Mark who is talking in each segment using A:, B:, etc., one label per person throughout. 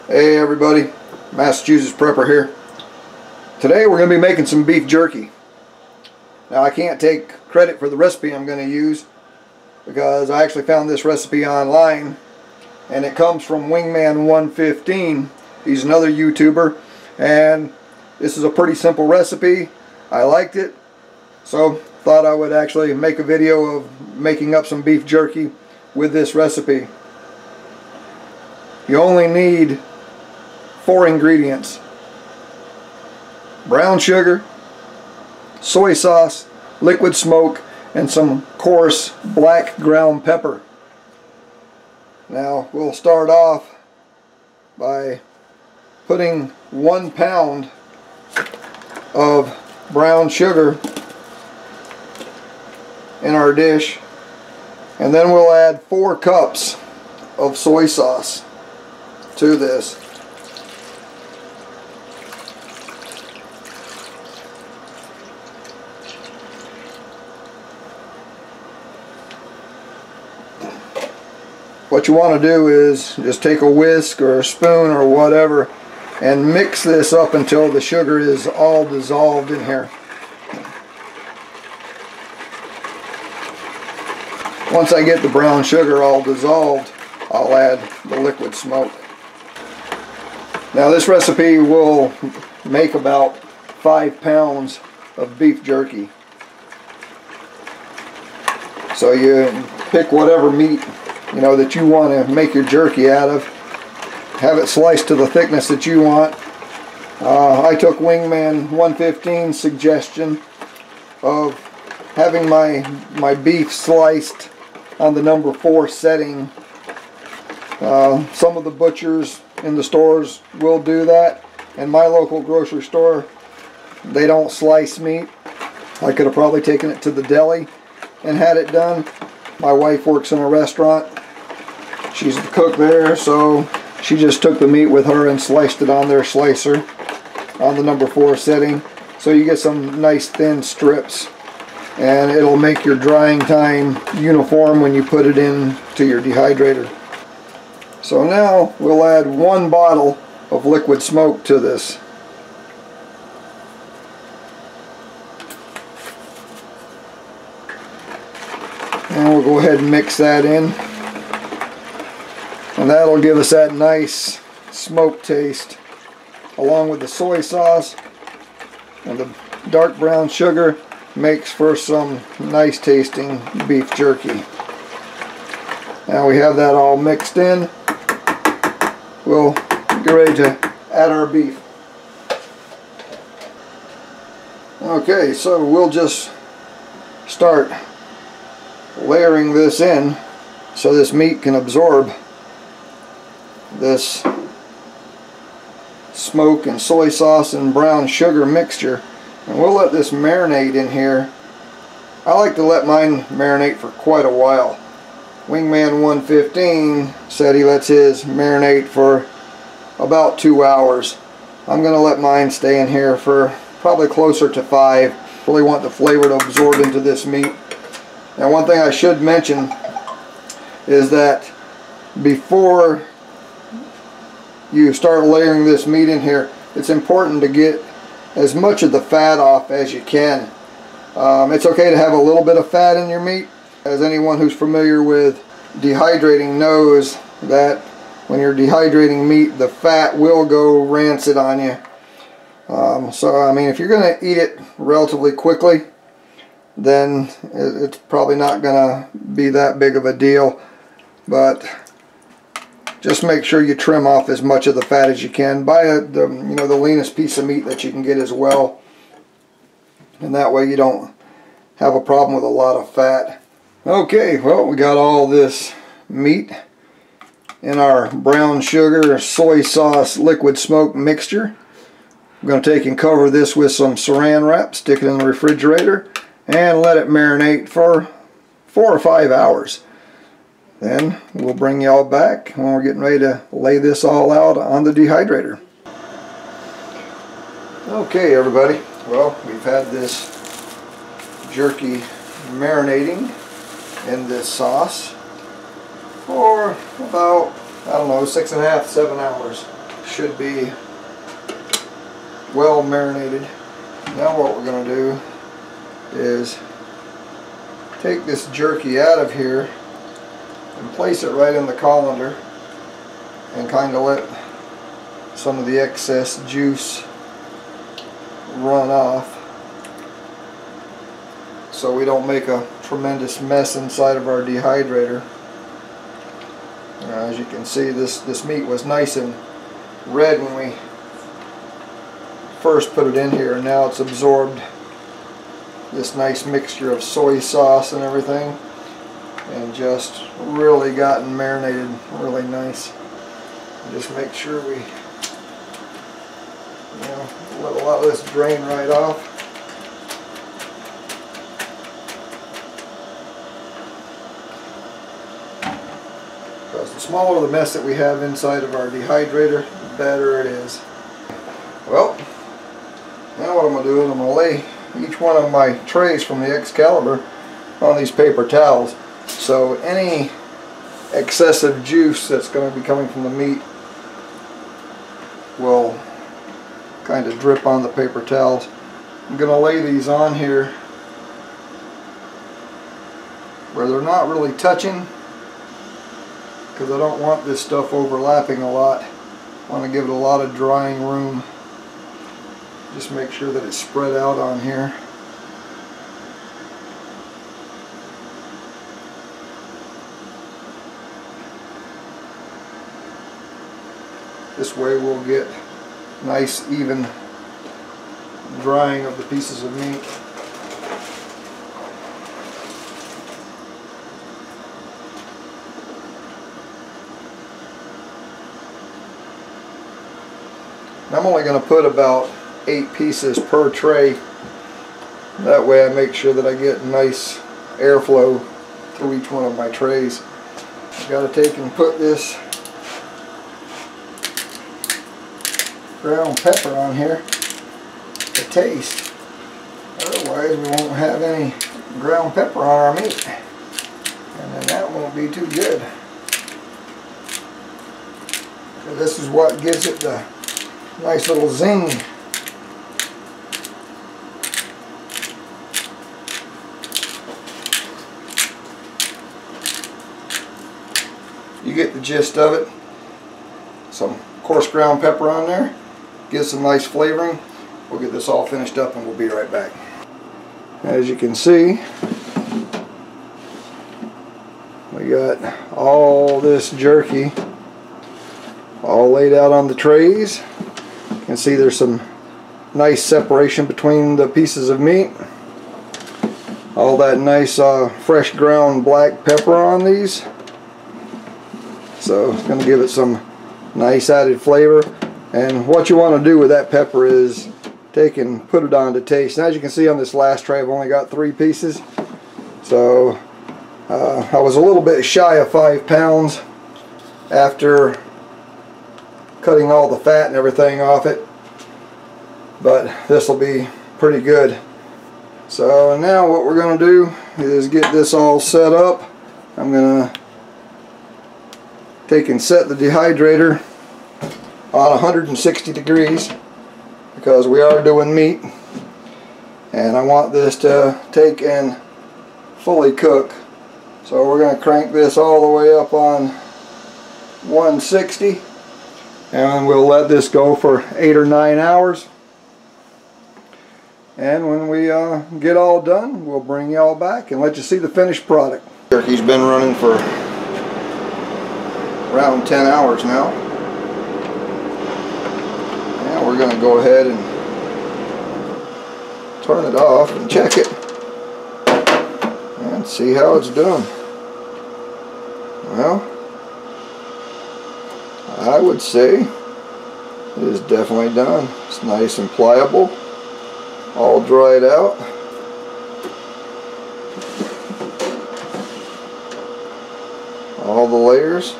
A: Hey everybody, Massachusetts Prepper here. Today we're going to be making some beef jerky. Now I can't take credit for the recipe I'm going to use because I actually found this recipe online and it comes from Wingman 115. He's another YouTuber and this is a pretty simple recipe. I liked it, so thought I would actually make a video of making up some beef jerky with this recipe. You only need 4 ingredients: brown sugar, soy sauce, liquid smoke, and some coarse black ground pepper. Now we'll start off by putting 1 pound of brown sugar in our dish, and then we'll add 4 cups of soy sauce to this. What you want to do is just take a whisk or a spoon or whatever and mix this up until the sugar is all dissolved in here. Once I get the brown sugar all dissolved, I'll add the liquid smoke. Now this recipe will make about 5 pounds of beef jerky. So you pick whatever meat that you want to make your jerky out of. Have it sliced to the thickness that you want. I took Wingman 115's suggestion of having my beef sliced on the number 4 setting. Some of the butchers in the stores will do that. In my local grocery store, they don't slice meat. I could have probably taken it to the deli and had it done. My wife works in a restaurant. She's the cook there, so she just took the meat with her and sliced it on their slicer on the number 4 setting. So you get some nice thin strips, and it'll make your drying time uniform when you put it into your dehydrator. So now we'll add 1 bottle of liquid smoke to this. And we'll go ahead and mix that in. And that'll give us that nice smoke taste, along with the soy sauce and the dark brown sugar. Makes for some nice tasting beef jerky. Now we have that all mixed in. We'll get ready to add our beef. Okay, so we'll just start layering this in so this meat can absorb this smoke and soy sauce and brown sugar mixture, and we'll let this marinate in here. I like to let mine marinate for quite a while. Wingman 115 said he lets his marinate for about 2 hours. I'm going to let mine stay in here for probably closer to 5. Really want the flavor to absorb into this meat. Now one thing I should mention is that before you start layering this meat in here, it's important to get as much of the fat off as you can. It's okay to have a little bit of fat in your meat. As anyone who's familiar with dehydrating knows that when you're dehydrating meat, the fat will go rancid on you. So I mean, if you're going to eat it relatively quickly, then it's probably not going to be that big of a deal. But just make sure you trim off as much of the fat as you can. Buy the leanest piece of meat that you can get as well, and that way you don't have a problem with a lot of fat. Okay, well, we got all this meat in our brown sugar, soy sauce, liquid smoke mixture. I'm going to take and cover this with some saran wrap, stick it in the refrigerator, and let it marinate for 4 or 5 hours. Then we'll bring y'all back when we're getting ready to lay this all out on the dehydrator. Okay everybody, well, we've had this jerky marinating in this sauce for about, I don't know, 6.5 to 7 hours. should be well marinated. Now what we're going to do is take this jerky out of here and place it right in the colander and kind of let some of the excess juice run off so we don't make a tremendous mess inside of our dehydrator. As you can see, this meat was nice and red when we first put it in here, and now it's absorbed this nice mixture of soy sauce and everything and just really gotten marinated really nice. Just make sure we let a lot of this drain right off. Because the smaller the mess that we have inside of our dehydrator, the better it is. Well, now what I'm going to do is I'm going to lay each one of my trays from the Excalibur on these paper towels. So any excessive juice that's going to be coming from the meat will kind of drip on the paper towels. I'm going to lay these on here where they're not really touching, because I don't want this stuff overlapping a lot. I want to give it a lot of drying room. Just make sure that it's spread out on here. This way we'll get nice even drying of the pieces of meat. And I'm only going to put about 8 pieces per tray. That way I make sure that I get nice airflow through each one of my trays. I've got to take and put this ground pepper on here to taste. Otherwise we won't have any ground pepper on our meat, and then that won't be too good. So this is what gives it the nice little zing. You get the gist of it. Some coarse ground pepper on there, get some nice flavoring. We'll get this all finished up and we'll be right back. As you can see, we got all this jerky all laid out on the trays. You can see there's some nice separation between the pieces of meat. All that nice fresh ground black pepper on these. So it's going to give it some nice added flavor. And what you want to do with that pepper is take and put it on to taste. And as you can see on this last tray, I've only got 3 pieces. So I was a little bit shy of 5 pounds after cutting all the fat and everything off it. But this will be pretty good. So now what we're going to do is get this all set up. I'm going to take and set the dehydrator on 160 degrees because we are doing meat, and I want this to take and fully cook. So we're going to crank this all the way up on 160, and we'll let this go for 8 or 9 hours. And when we get all done, we'll bring y'all back and let you see the finished product. Jerky's been running for around 10 hours now. Now we're going to go ahead and turn it off and check it and see how it's doing. Well, I would say it is definitely done. It's nice and pliable, all dried out. All the layers.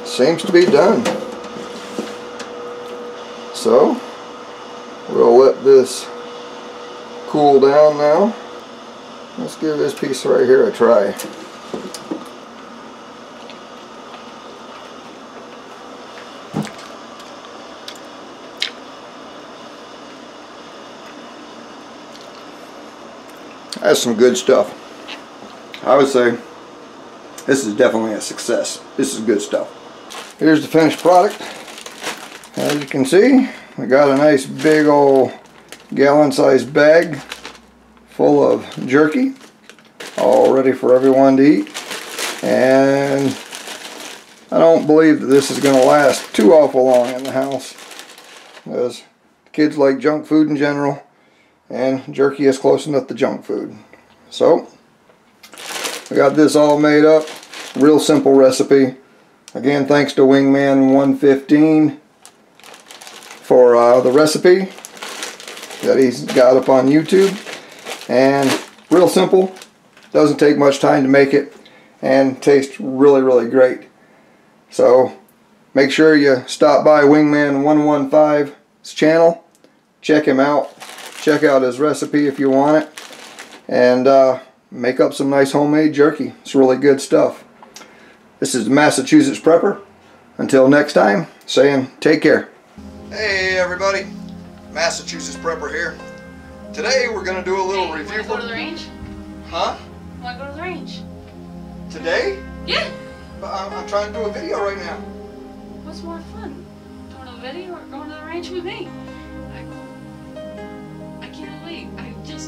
A: Seems to be done. So we'll let this cool down now, Let's give this piece right here a try. That's some good stuff. I would say this is definitely a success. This is good stuff. Here's the finished product. As you can see, we got a nice big old gallon-sized bag full of jerky, all ready for everyone to eat. And I don't believe that this is going to last too awful long in the house, because kids like junk food in general, and jerky is close enough to junk food. So we got this all made up. Real simple recipe. Again, thanks to Wingman 115 for the recipe that he's got up on YouTube. And real simple, doesn't take much time to make it, and tastes really great. So make sure you stop by Wingman 115's channel, check him out, check out his recipe if you want it, and make up some nice homemade jerky. It's really good stuff. This is the Massachusetts Prepper. Until next time, saying take care. Hey everybody, Massachusetts Prepper here. Today we're going to do a little review.
B: Want to go to the range?
A: Huh?
B: Want to go to the range?
A: Today?
B: Yeah.
A: But I'm trying to do a video right now.
B: What's more fun? Going to the video or going to the range with me?